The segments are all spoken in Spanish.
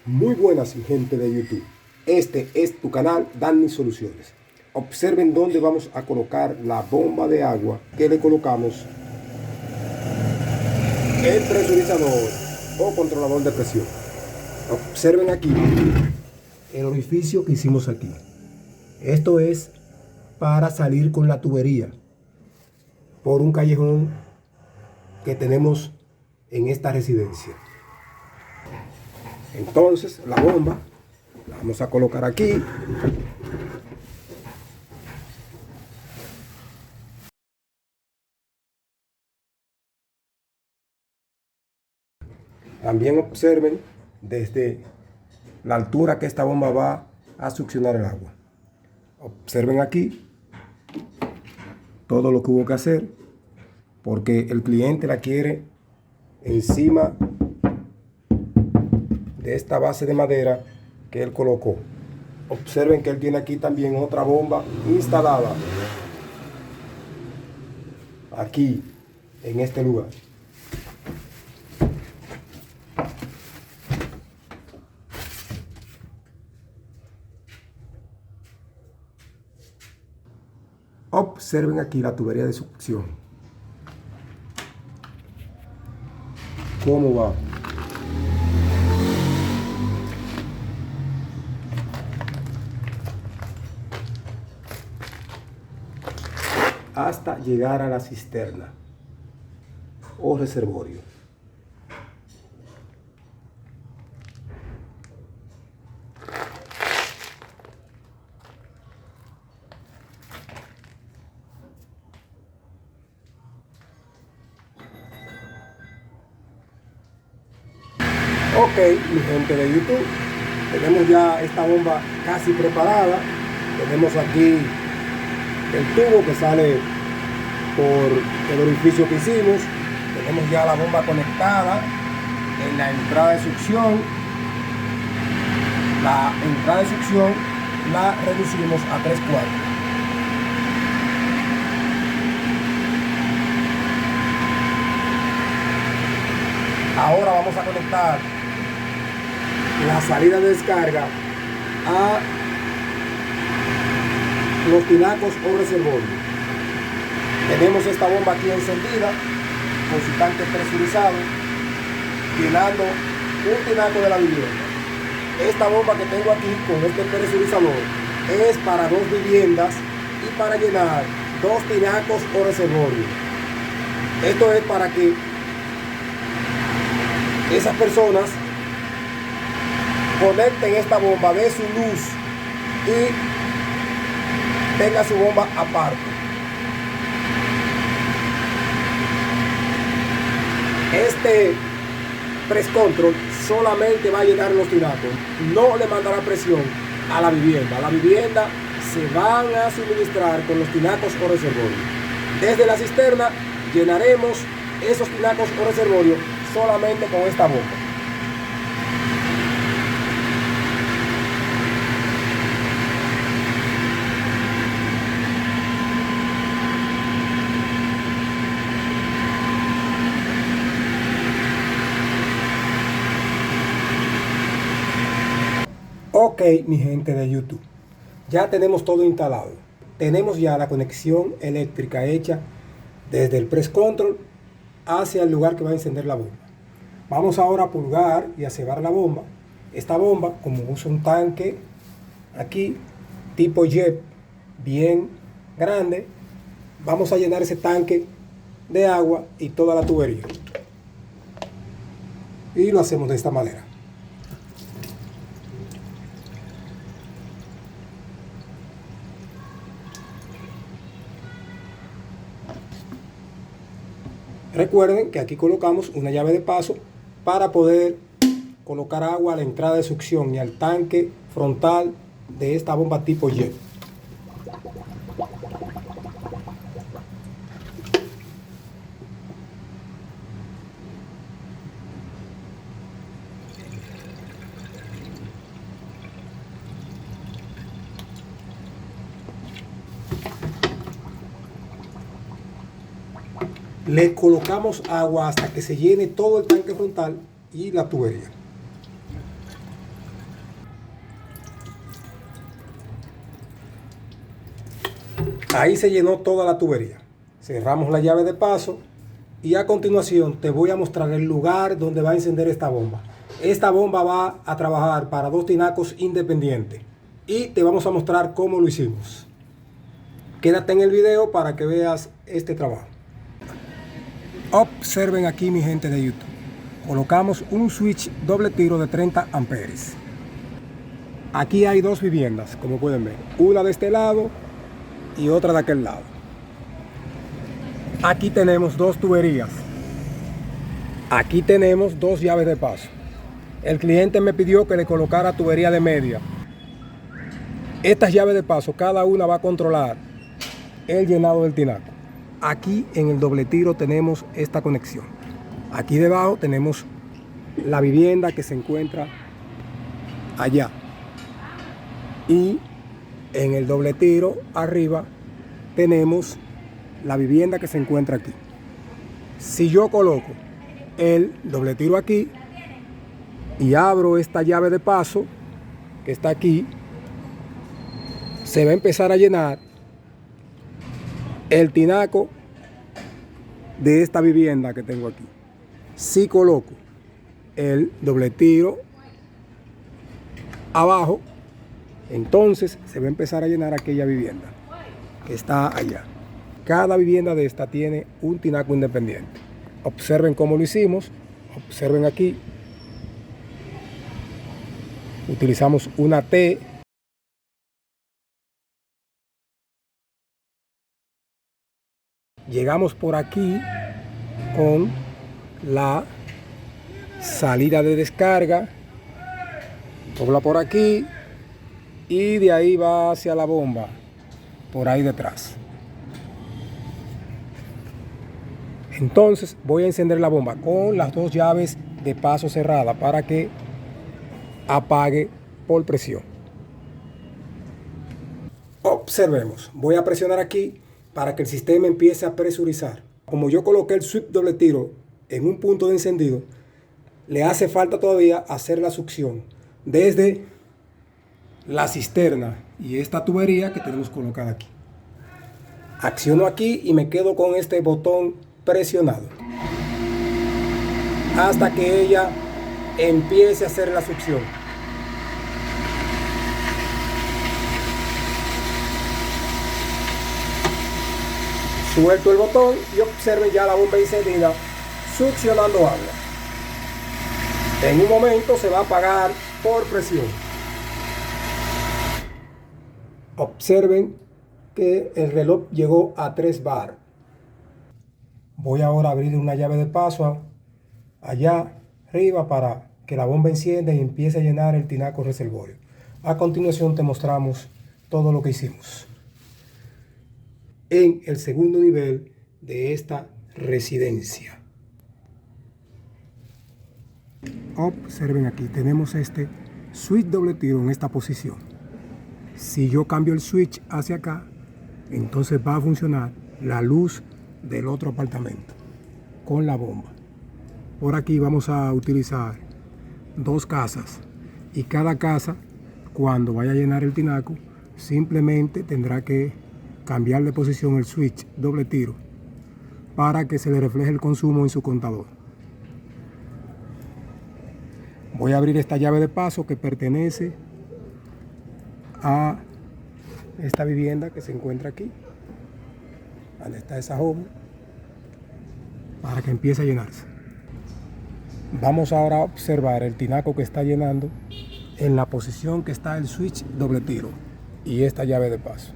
Muy buenas, gente de YouTube. Este es tu canal Danny Soluciones. Observen dónde vamos a colocar la bomba de agua que le colocamos el presurizador o controlador de presión. Observen aquí el orificio que hicimos aquí. Esto es para salir con la tubería por un callejón que tenemos en esta residencia. Entonces la bomba la vamos a colocar aquí. También observen desde la altura que esta bomba va a succionar el agua. Observen aquí todo lo que hubo que hacer porque el cliente la quiere encima de esta base de madera que él colocó. Observen que él tiene aquí también otra bomba instalada aquí en este lugar. Observen aquí la tubería de succión. ¿Cómo va? Hasta llegar a la cisterna o reservorio. Ok, mi gente de YouTube, tenemos ya esta bomba casi preparada. Tenemos aquí el tubo que sale por el orificio que hicimos. Tenemos ya la bomba conectada en la entrada de succión. La entrada de succión la reducimos a 3/4. Ahora vamos a conectar la salida de descarga a los tinacos o reservorios. Tenemos esta bomba aquí encendida con su tanque presurizado, llenando un tinaco de la vivienda. Esta bomba que tengo aquí con este presurizador es para 2 viviendas y para llenar 2 tinacos o reservorios. Esto es para que esas personas conecten esta bomba de su luz y tenga su bomba aparte. Este press control solamente va a llenar los tinacos, no le mandará presión a la vivienda. A la vivienda se van a suministrar con los tinacos o reservorios. Desde la cisterna llenaremos esos tinacos o reservorios solamente con esta bomba. Ok, mi gente de YouTube, ya tenemos todo instalado. Tenemos ya la conexión eléctrica hecha desde el press control hacia el lugar que va a encender la bomba. Vamos ahora a pulgar y a cebar la bomba. Esta bomba, como usa un tanque aquí tipo jet bien grande, vamos a llenar ese tanque de agua y toda la tubería. Y lo hacemos de esta manera. Recuerden que aquí colocamos una llave de paso para poder colocar agua a la entrada de succión y al tanque frontal de esta bomba tipo jet. Le colocamos agua hasta que se llene todo el tanque frontal y la tubería. Ahí se llenó toda la tubería. Cerramos la llave de paso y a continuación te voy a mostrar el lugar donde va a encender esta bomba. Esta bomba va a trabajar para 2 tinacos independientes y te vamos a mostrar cómo lo hicimos. Quédate en el video para que veas este trabajo. Observen aquí, mi gente de YouTube. Colocamos un switch doble tiro de 30 amperes. Aquí hay 2 viviendas, como pueden ver. Una de este lado y otra de aquel lado. Aquí tenemos 2 tuberías. Aquí tenemos 2 llaves de paso. El cliente me pidió que le colocara tubería de media. Estas llaves de paso, cada una va a controlar el llenado del tinaco. Aquí en el doble tiro tenemos esta conexión. Aquí debajo tenemos la vivienda que se encuentra allá. Y en el doble tiro arriba tenemos la vivienda que se encuentra aquí. Si yo coloco el doble tiro aquí y abro esta llave de paso que está aquí, se va a empezar a llenar el tinaco de esta vivienda que tengo aquí. Si coloco el doble tiro abajo, entonces se va a empezar a llenar aquella vivienda que está allá. Cada vivienda de esta tiene un tinaco independiente. Observen cómo lo hicimos. Observen aquí. Utilizamos una T. Llegamos por aquí con la salida de descarga. Dobla por aquí y de ahí va hacia la bomba, por ahí detrás. Entonces voy a encender la bomba con las 2 llaves de paso cerradas para que apague por presión. Observemos, voy a presionar aquí para que el sistema empiece a presurizar. Como yo coloqué el switch doble tiro en un punto de encendido, le hace falta todavía hacer la succión desde la cisterna y esta tubería que tenemos colocada aquí. Acciono aquí y me quedo con este botón presionado hasta que ella empiece a hacer la succión. Suelto el botón y observen ya la bomba encendida succionando agua. En un momento se va a apagar por presión. Observen que el reloj llegó a 3 bar. Voy ahora a abrir una llave de paso allá arriba para que la bomba encienda y empiece a llenar el tinaco reservorio. A continuación te mostramos todo lo que hicimos en el segundo nivel de esta residencia. Observen aquí, tenemos este switch doble tiro en esta posición. Si yo cambio el switch hacia acá, entonces va a funcionar la luz del otro apartamento con la bomba. Por aquí vamos a utilizar 2 casas y cada casa, cuando vaya a llenar el tinaco, simplemente tendrá que cambiar de posición el switch doble tiro para que se le refleje el consumo en su contador. Voy a abrir esta llave de paso que pertenece a esta vivienda que se encuentra aquí, donde está esa home, para que empiece a llenarse. Vamos ahora a observar el tinaco que está llenando en la posición que está el switch doble tiro y esta llave de paso.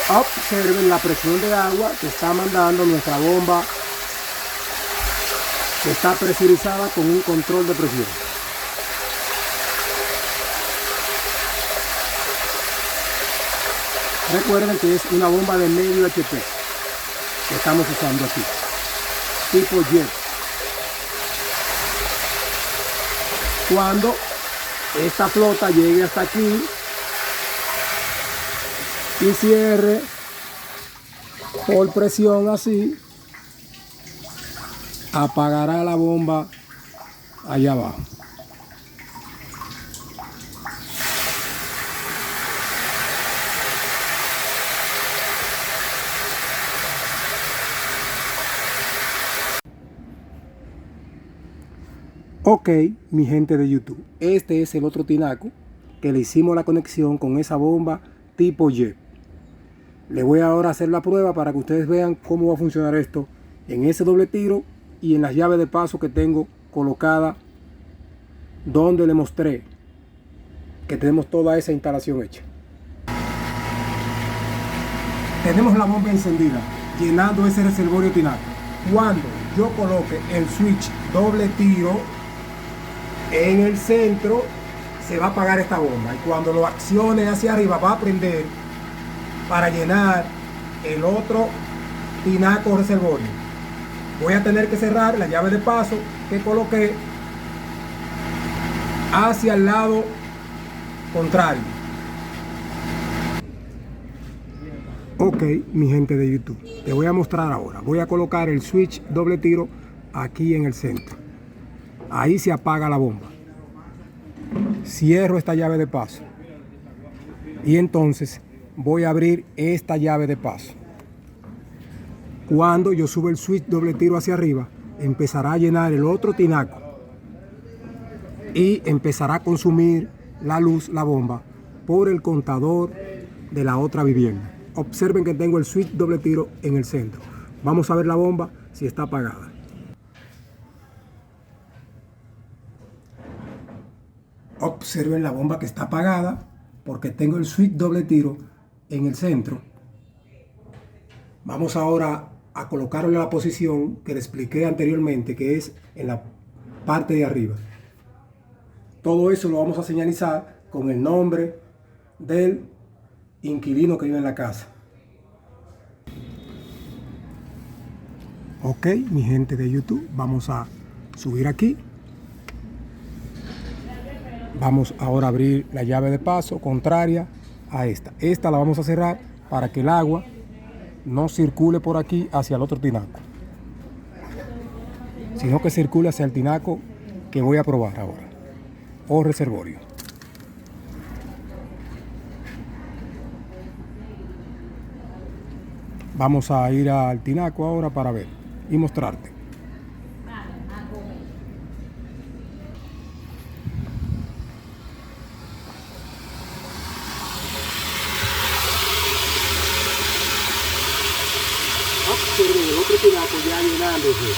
Observen la presión de agua que está mandando nuestra bomba, que está presurizada con un control de presión. Recuerden que es una bomba de medio HP que estamos usando aquí, tipo jet. Cuando esta flota llegue hasta aquí y cierre por presión así, apagará la bomba allá abajo. Ok, mi gente de YouTube, este es el otro tinaco que le hicimos la conexión con esa bomba tipo Y. Le voy ahora a hacer la prueba para que ustedes vean cómo va a funcionar esto en ese doble tiro y en las llaves de paso que tengo colocadas donde le mostré que tenemos toda esa instalación hecha. Tenemos la bomba encendida, llenando ese reservorio tinaco. Cuando yo coloque el switch doble tiro en el centro, se va a apagar esta bomba. Y cuando lo accione hacia arriba, va a prender para llenar el otro tinaco reservorio. Voy a tener que cerrar la llave de paso que coloqué hacia el lado contrario. Ok, mi gente de YouTube, te voy a mostrar ahora. Voy a colocar el switch doble tiro aquí en el centro. Ahí se apaga la bomba. Cierro esta llave de paso. Y entonces voy a abrir esta llave de paso. Cuando yo subo el switch doble tiro hacia arriba, empezará a llenar el otro tinaco. Y empezará a consumir la luz, la bomba, por el contador de la otra vivienda. Observen que tengo el switch doble tiro en el centro. Vamos a ver la bomba si está apagada. Observen la bomba que está apagada porque tengo el switch doble tiro en el centro. Vamos ahora a colocarlo en la posición que les expliqué anteriormente, que es en la parte de arriba. Todo eso lo vamos a señalizar con el nombre del inquilino que vive en la casa. Ok, mi gente de YouTube, vamos a subir aquí. Vamos ahora a abrir la llave de paso contraria a esta. Esta la vamos a cerrar para que el agua no circule por aquí hacia el otro tinaco, sino que circule hacia el tinaco que voy a probar ahora, o reservorio. Vamos a ir al tinaco ahora para ver y mostrarte. Observen el otro tinaco ya llenándose,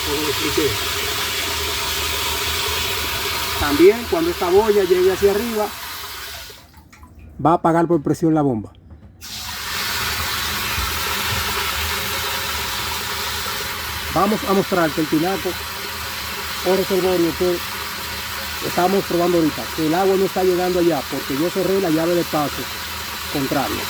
como lo expliqué. También cuando esta boya llegue hacia arriba, va a apagar por presión la bomba. Vamos a mostrarte el tinaco o reservorio que estamos probando ahorita, que el agua no está llegando allá porque yo cerré la llave de paso contraria.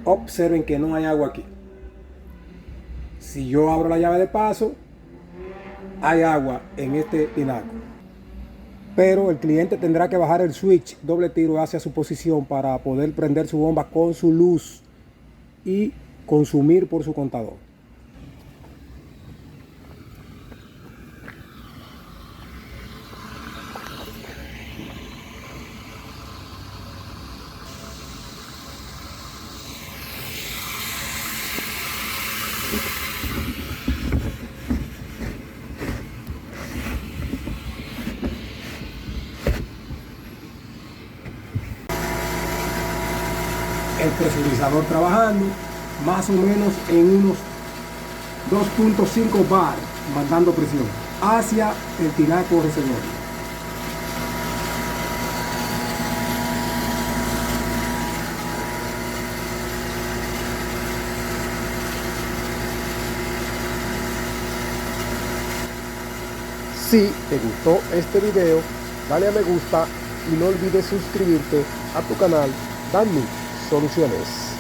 Observen que no hay agua aquí. Si yo abro la llave de paso, hay agua en este tinaco. Pero el cliente tendrá que bajar el switch doble tiro hacia su posición para poder prender su bomba con su luz y consumir por su contador. El presurizador trabajando más o menos en unos 2.5 bar, mandando presión hacia el tinaco reservorio. Si te gustó este video, dale a me gusta y no olvides suscribirte a tu canal Danny Soluciones.